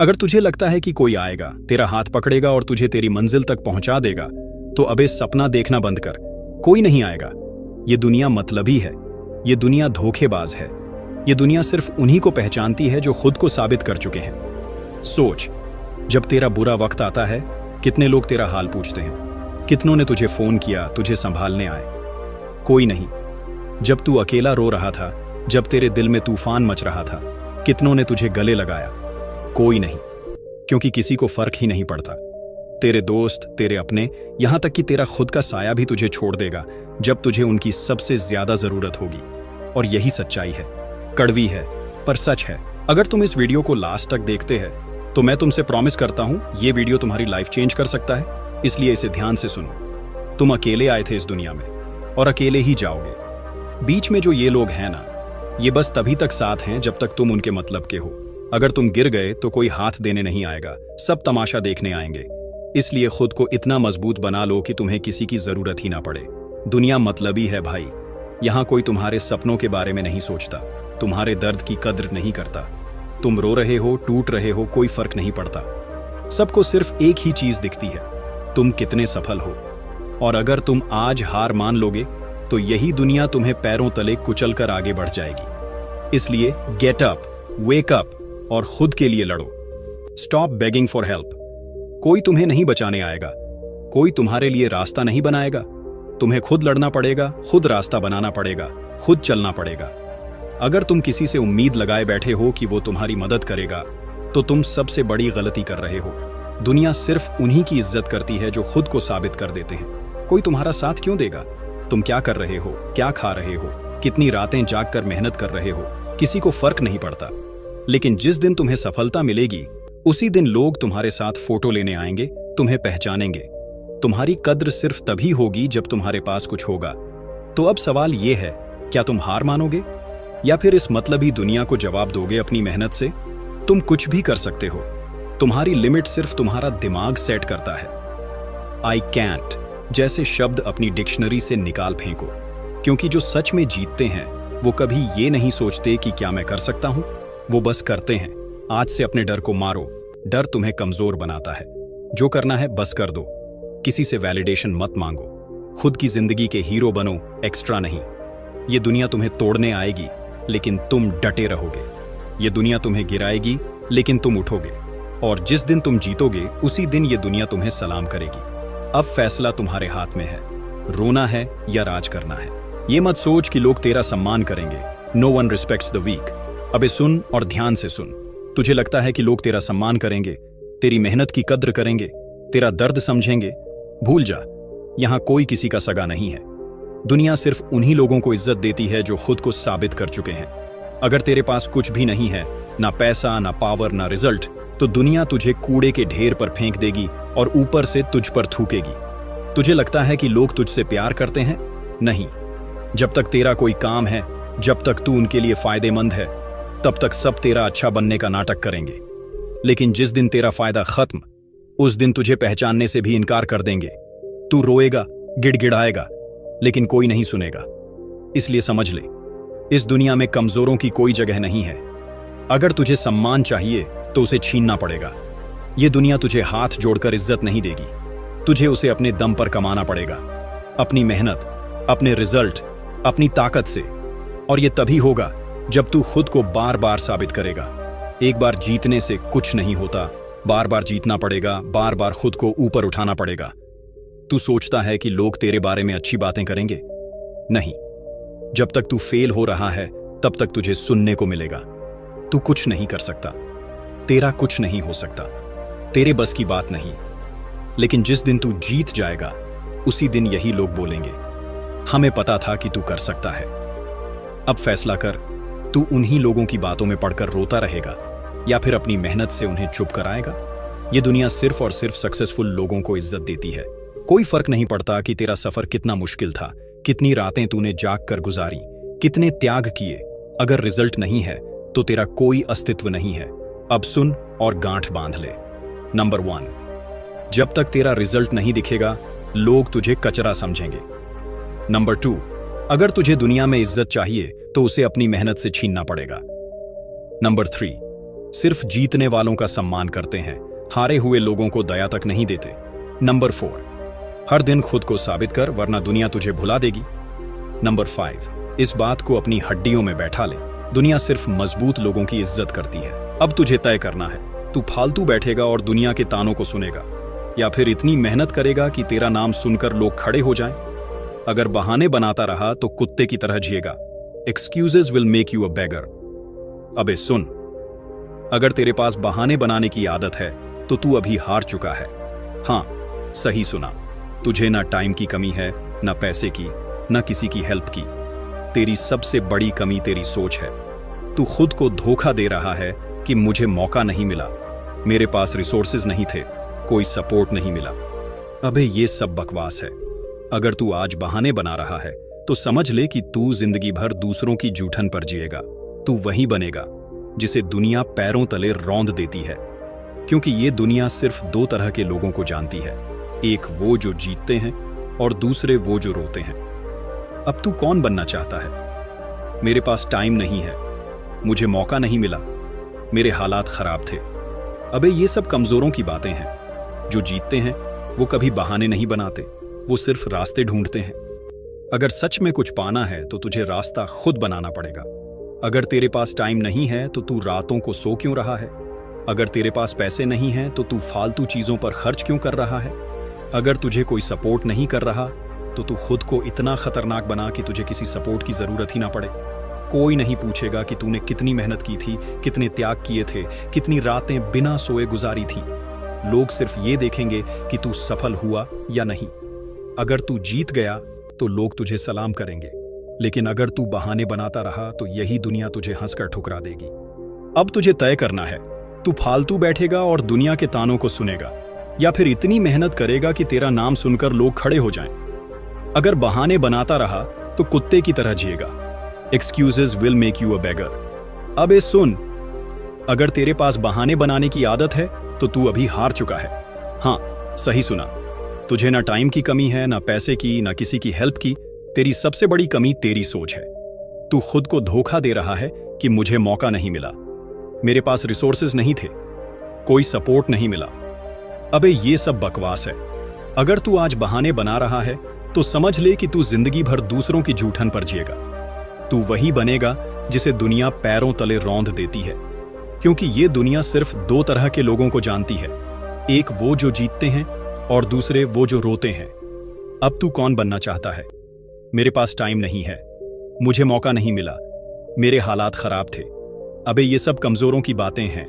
अगर तुझे लगता है कि कोई आएगा, तेरा हाथ पकड़ेगा और तुझे तेरी मंजिल तक पहुंचा देगा, तो अबे सपना देखना बंद कर। कोई नहीं आएगा। ये दुनिया मतलबी है, ये दुनिया धोखेबाज है, ये दुनिया सिर्फ उन्हीं को पहचानती है जो खुद को साबित कर चुके हैं। सोच, जब तेरा बुरा वक्त आता है, कितने लोग तेरा हाल पूछते हैं? कितनों ने तुझे फोन किया, तुझे संभालने आए? कोई नहीं। जब तू अकेला रो रहा था, जब तेरे दिल में तूफान मच रहा था, कितनों ने तुझे गले लगाया? कोई नहीं, क्योंकि किसी को फर्क ही नहीं पड़ता। तेरे दोस्त, तेरे अपने, यहां तक कि तेरा खुद का साया भी तुझे छोड़ देगा जब तुझे उनकी सबसे ज्यादा जरूरत होगी। और यही सच्चाई है, कड़वी है पर सच है। अगर तुम इस वीडियो को लास्ट तक देखते हैं तो मैं तुमसे प्रॉमिस करता हूं, ये वीडियो तुम्हारी लाइफ चेंज कर सकता है, इसलिए इसे ध्यान से सुनो। तुम अकेले आए थे इस दुनिया में और अकेले ही जाओगे। बीच में जो ये लोग हैं ना, ये बस तभी तक साथ हैं जब तक तुम उनके मतलब के हो। अगर तुम गिर गए तो कोई हाथ देने नहीं आएगा, सब तमाशा देखने आएंगे। इसलिए खुद को इतना मजबूत बना लो कि तुम्हें किसी की जरूरत ही ना पड़े। दुनिया मतलबी है भाई। यहां कोई तुम्हारे सपनों के बारे में नहीं सोचता, तुम्हारे दर्द की कद्र नहीं करता। तुम रो रहे हो, टूट रहे हो, कोई फर्क नहीं पड़ता। सबको सिर्फ एक ही चीज दिखती है, तुम कितने सफल हो। और अगर तुम आज हार मान लोगे तो यही दुनिया तुम्हें पैरों तले कुचल कर आगे बढ़ जाएगी। इसलिए गेट अप, वेक अप और खुद के लिए लड़ो। Stop begging for help. कोई तुम्हें नहीं बचाने आएगा, कोई तुम्हारे लिए रास्ता नहीं बनाएगा। तुम्हें खुद लड़ना पड़ेगा, खुद रास्ता बनाना पड़ेगा, खुद चलना पड़ेगा। अगर तुम किसी से उम्मीद लगाए बैठे हो कि वो तुम्हारी मदद करेगा, तो तुम सबसे बड़ी गलती कर रहे हो। दुनिया सिर्फ उन्हीं की इज्जत करती है जो खुद को साबित कर देते हैं। कोई तुम्हारा साथ क्यों देगा? तुम क्या कर रहे हो, क्या खा रहे हो, कितनी रातें जाग कर मेहनत कर रहे हो, किसी को फर्क नहीं पड़ता। लेकिन जिस दिन तुम्हें सफलता मिलेगी, उसी दिन लोग तुम्हारे साथ फोटो लेने आएंगे, तुम्हें पहचानेंगे। तुम्हारी कद्र सिर्फ तभी होगी जब तुम्हारे पास कुछ होगा। तो अब सवाल यह है, क्या तुम हार मानोगे या फिर इस मतलबी दुनिया को जवाब दोगे अपनी मेहनत से? तुम कुछ भी कर सकते हो। तुम्हारी लिमिट सिर्फ तुम्हारा दिमाग सेट करता है। आई कैंट जैसे शब्द अपनी डिक्शनरी से निकाल फेंको, क्योंकि जो सच में जीतते हैं वो कभी ये नहीं सोचते कि क्या मैं कर सकता हूं, वो बस करते हैं। आज से अपने डर को मारो। डर तुम्हें कमजोर बनाता है। जो करना है बस कर दो। किसी से वैलिडेशन मत मांगो। खुद की जिंदगी के हीरो बनो, एक्स्ट्रा नहीं। ये दुनिया तुम्हें तोड़ने आएगी, लेकिन तुम डटे रहोगे। ये दुनिया तुम्हें गिराएगी, लेकिन तुम उठोगे। और जिस दिन तुम जीतोगे, उसी दिन ये दुनिया तुम्हें सलाम करेगी। अब फैसला तुम्हारे हाथ में है, रोना है या राज करना है। ये मत सोच कि लोग तेरा सम्मान करेंगे। No one respects the weak. अबे सुन और ध्यान से सुन। तुझे लगता है कि लोग तेरा सम्मान करेंगे, तेरी मेहनत की कद्र करेंगे, तेरा दर्द समझेंगे? भूल जा, यहां कोई किसी का सगा नहीं है। दुनिया सिर्फ उन्हीं लोगों को इज्जत देती है जो खुद को साबित कर चुके हैं। अगर तेरे पास कुछ भी नहीं है, ना पैसा, ना पावर, ना रिजल्ट, तो दुनिया तुझे कूड़े के ढेर पर फेंक देगी और ऊपर से तुझ पर थूकेगी। तुझे लगता है कि लोग तुझसे प्यार करते हैं? नहीं। जब तक तेरा कोई काम है, जब तक तू उनके लिए फायदेमंद है, तब तक सब तेरा अच्छा बनने का नाटक करेंगे। लेकिन जिस दिन तेरा फायदा खत्म, उस दिन तुझे पहचानने से भी इनकार कर देंगे। तू रोएगा, गिड़गिड़ाएगा, लेकिन कोई नहीं सुनेगा। इसलिए समझ ले, इस दुनिया में कमजोरों की कोई जगह नहीं है। अगर तुझे सम्मान चाहिए तो उसे छीनना पड़ेगा। ये दुनिया तुझे हाथ जोड़कर इज्जत नहीं देगी, तुझे उसे अपने दम पर कमाना पड़ेगा, अपनी मेहनत, अपने रिजल्ट, अपनी ताकत से। और ये तभी होगा जब तू खुद को बार बार साबित करेगा। एक बार जीतने से कुछ नहीं होता, बार बार जीतना पड़ेगा, बार बार खुद को ऊपर उठाना पड़ेगा। तू सोचता है कि लोग तेरे बारे में अच्छी बातें करेंगे? नहीं। जब तक तू फेल हो रहा है, तब तक तुझे सुनने को मिलेगा। तू कुछ नहीं कर सकता, तेरा कुछ नहीं हो सकता, तेरे बस की बात नहीं। लेकिन जिस दिन तू जीत जाएगा, उसी दिन यही लोग बोलेंगे, हमें पता था कि तू कर सकता है। अब फैसला कर, तू उन्हीं लोगों की बातों में पड़कर रोता रहेगा या फिर अपनी मेहनत से उन्हें चुप कराएगा। ये दुनिया सिर्फ और सिर्फ सक्सेसफुल लोगों को इज्जत देती है। कोई फर्क नहीं पड़ता कि तेरा सफर कितना मुश्किल था, कितनी रातें तूने जाग कर गुजारी, कितने त्याग किए। अगर रिजल्ट नहीं है तो तेरा कोई अस्तित्व नहीं है। अब सुन और गांठ बांध ले। नंबर 1, जब तक तेरा रिजल्ट नहीं दिखेगा, लोग तुझे कचरा समझेंगे। नंबर 2, अगर तुझे दुनिया में इज्जत चाहिए तो उसे अपनी मेहनत से छीनना पड़ेगा। नंबर 3, सिर्फ जीतने वालों का सम्मान करते हैं, हारे हुए लोगों को दया तक नहीं देते। नंबर 4, हर दिन खुद को साबित कर वरना दुनिया तुझे भुला देगी। नंबर 5, इस बात को अपनी हड्डियों में बैठा ले, दुनिया सिर्फ मजबूत लोगों की इज्जत करती है। अब तुझे तय करना है, तू फालतू बैठेगा और दुनिया के तानों को सुनेगा, या फिर इतनी मेहनत करेगा कि तेरा नाम सुनकर लोग खड़े हो जाएं। अगर बहाने बनाता रहा तो कुत्ते की तरह जिएगा। Excuses will make you a beggar. अबे सुन, अगर तेरे पास बहाने बनाने की आदत है तो तू अभी हार चुका है। हाँ, सही सुना, तुझे ना टाइम की कमी है, ना पैसे की, ना किसी की हेल्प की। तेरी सबसे बड़ी कमी तेरी सोच है। तू खुद को धोखा दे रहा है कि मुझे मौका नहीं मिला, मेरे पास रिसोर्सेज नहीं थे, कोई सपोर्ट नहीं मिला। अबे ये सब बकवास है। अगर तू आज बहाने बना रहा है तो समझ ले कि तू जिंदगी भर दूसरों की जूठन पर जिएगा। तू वही बनेगा जिसे दुनिया पैरों तले रौंद देती है, क्योंकि ये दुनिया सिर्फ 2 तरह के लोगों को जानती है, एक वो जो जीतते हैं और दूसरे वो जो रोते हैं। अब तू कौन बनना चाहता है? मेरे पास टाइम नहीं है, मुझे मौका नहीं मिला, मेरे हालात खराब थे। अबे ये सब कमजोरों की बातें हैं। जो जीतते हैं वो कभी बहाने नहीं बनाते, वो सिर्फ रास्ते ढूंढते हैं। अगर सच में कुछ पाना है तो तुझे रास्ता खुद बनाना पड़ेगा। अगर तेरे पास टाइम नहीं है तो तू रातों को सो क्यों रहा है? अगर तेरे पास पैसे नहीं हैं तो तू फालतू चीजों पर खर्च क्यों कर रहा है? अगर तुझे कोई सपोर्ट नहीं कर रहा तो तू खुद को इतना खतरनाक बना कि तुझे किसी सपोर्ट की जरूरत ही ना पड़े। कोई नहीं पूछेगा कि तूने कितनी मेहनत की थी, कितने त्याग किए थे, कितनी रातें बिना सोए गुजारी थी। लोग सिर्फ ये देखेंगे कि तू सफल हुआ या नहीं। अगर तू जीत गया तो लोग तुझे सलाम करेंगे, लेकिन अगर तू बहाने बनाता रहा तो यही दुनिया तुझे हंसकर ठुकरा देगी। अब तुझे तय करना है, तू फालतू बैठेगा और दुनिया के तानों को सुनेगा, या फिर इतनी मेहनत करेगा कि तेरा नाम सुनकर लोग खड़े हो जाएं। अगर बहाने बनाता रहा तो कुत्ते की तरह जिएगा। Excuses will make you a beggar. अबे सुन, अगर तेरे पास बहाने बनाने की आदत है तो तू अभी हार चुका है। हाँ, सही सुना, तुझे ना टाइम की कमी है, ना पैसे की, ना किसी की हेल्प की। तेरी सबसे बड़ी कमी तेरी सोच है। तू खुद को धोखा दे रहा है कि मुझे मौका नहीं मिला, मेरे पास रिसोर्सेज नहीं थे, कोई सपोर्ट नहीं मिला। अबे ये सब बकवास है। अगर तू आज बहाने बना रहा है तो समझ ले कि तू जिंदगी भर दूसरों की जूठन पर जिएगा। तू वही बनेगा जिसे दुनिया पैरों तले रौंद देती है, क्योंकि ये दुनिया सिर्फ 2 तरह के लोगों को जानती है, एक वो जो जीतते हैं और दूसरे वो जो रोते हैं। अब तू कौन बनना चाहता है? मेरे पास टाइम नहीं है, मुझे मौका नहीं मिला, मेरे हालात खराब थे। अबे ये सब कमजोरों की बातें हैं।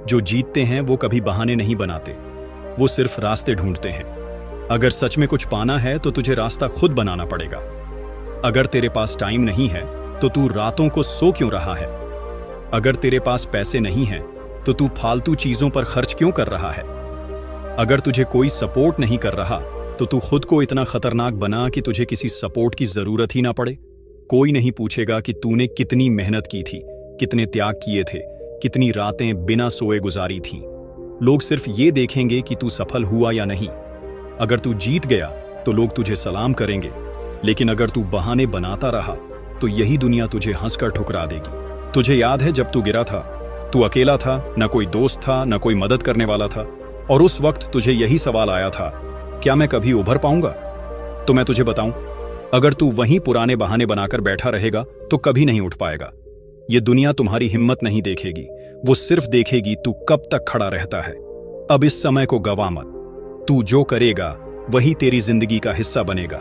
जो जीतते हैं वो कभी बहाने नहीं बनाते, वो सिर्फ रास्ते ढूंढते हैं। अगर सच में कुछ पाना है तो तुझे रास्ता खुद बनाना पड़ेगा। अगर तेरे पास टाइम नहीं है तो तू रातों को सो क्यों रहा है? अगर तेरे पास पैसे नहीं है तो तू फालतू चीजों पर खर्च क्यों कर रहा है? अगर तुझे कोई सपोर्ट नहीं कर रहा तो तू खुद को इतना खतरनाक बना कि तुझे किसी सपोर्ट की जरूरत ही ना पड़े। कोई नहीं पूछेगा कि तूने कितनी मेहनत की थी, कितने त्याग किए थे, कितनी रातें बिना सोए गुजारी थीं। लोग सिर्फ ये देखेंगे कि तू सफल हुआ या नहीं। अगर तू जीत गया तो लोग तुझे सलाम करेंगे, लेकिन अगर तू बहाने बनाता रहा तो यही दुनिया तुझे हंसकर ठुकरा देगी। तुझे याद है जब तू गिरा था, तू अकेला था, न कोई दोस्त था, न कोई मदद करने वाला था, और उस वक्त तुझे यही सवाल आया था, क्या मैं कभी उभर पाऊंगा? तो मैं तुझे बताऊं, अगर तू वहीं पुराने बहाने बनाकर बैठा रहेगा तो कभी नहीं उठ पाएगा। ये दुनिया तुम्हारी हिम्मत नहीं देखेगी, वो सिर्फ देखेगी तू कब तक खड़ा रहता है। अब इस समय को गवा मत। तू जो करेगा वही तेरी जिंदगी का हिस्सा बनेगा।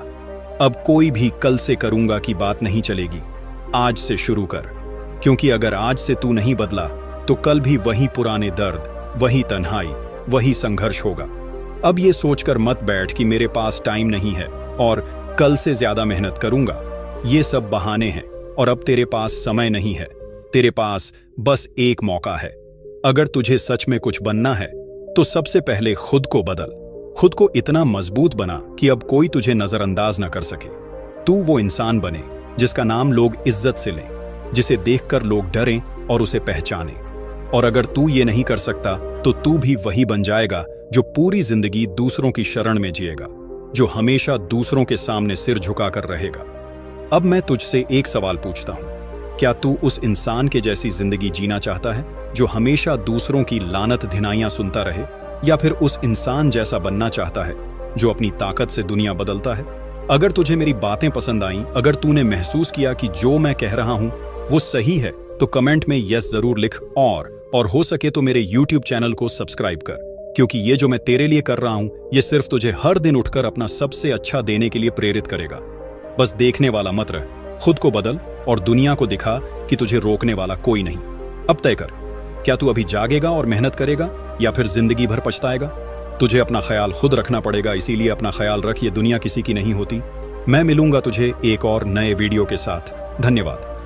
अब कोई भी कल से करूंगा की बात नहीं चलेगी, आज से शुरू कर, क्योंकि अगर आज से तू नहीं बदला तो कल भी वही पुराने दर्द, वही तन्हाई, वही संघर्ष होगा। अब ये सोचकर मत बैठ कि मेरे पास टाइम नहीं है और कल से ज्यादा मेहनत करूंगा। ये सब बहाने हैं और अब तेरे पास समय नहीं है, तेरे पास बस एक मौका है। अगर तुझे सच में कुछ बनना है तो सबसे पहले खुद को बदल, खुद को इतना मजबूत बना कि अब कोई तुझे नजरअंदाज न कर सके। तू वो इंसान बने जिसका नाम लोग इज्जत से लें, जिसे देखकर लोग डरें और उसे पहचानें। और अगर तू ये नहीं कर सकता तो तू भी वही बन जाएगा जो पूरी जिंदगी दूसरों की शरण में जिएगा, जो हमेशा दूसरों के सामने सिर झुकाकर रहेगा। अब मैं तुझसे एक सवाल पूछता हूं, क्या तू उस इंसान के जैसी जिंदगी जीना चाहता है जो हमेशा दूसरों की लानत धिनाइयां सुनता रहे, या फिर उस इंसान जैसा बनना चाहता है जो अपनी ताकत से दुनिया बदलता है? अगर तुझे मेरी बातें पसंद आईं, अगर तूने महसूस किया कि जो मैं कह रहा हूं वो सही है, तो कमेंट में यस जरूर लिख, और हो सके तो मेरे YouTube चैनल को सब्सक्राइब कर, क्योंकि ये जो मैं तेरे लिए कर रहा हूं ये सिर्फ तुझे हर दिन उठकर अपना सबसे अच्छा देने के लिए प्रेरित करेगा। बस देखने वाला मत रह, खुद को बदल और दुनिया को दिखा कि तुझे रोकने वाला कोई नहीं। अब तय कर, क्या तू अभी जागेगा और मेहनत करेगा, या फिर जिंदगी भर पछताएगा? तुझे अपना ख्याल खुद रखना पड़ेगा, इसीलिए अपना ख्याल रख, ये दुनिया किसी की नहीं होती। मैं मिलूंगा तुझे एक और नए वीडियो के साथ। धन्यवाद।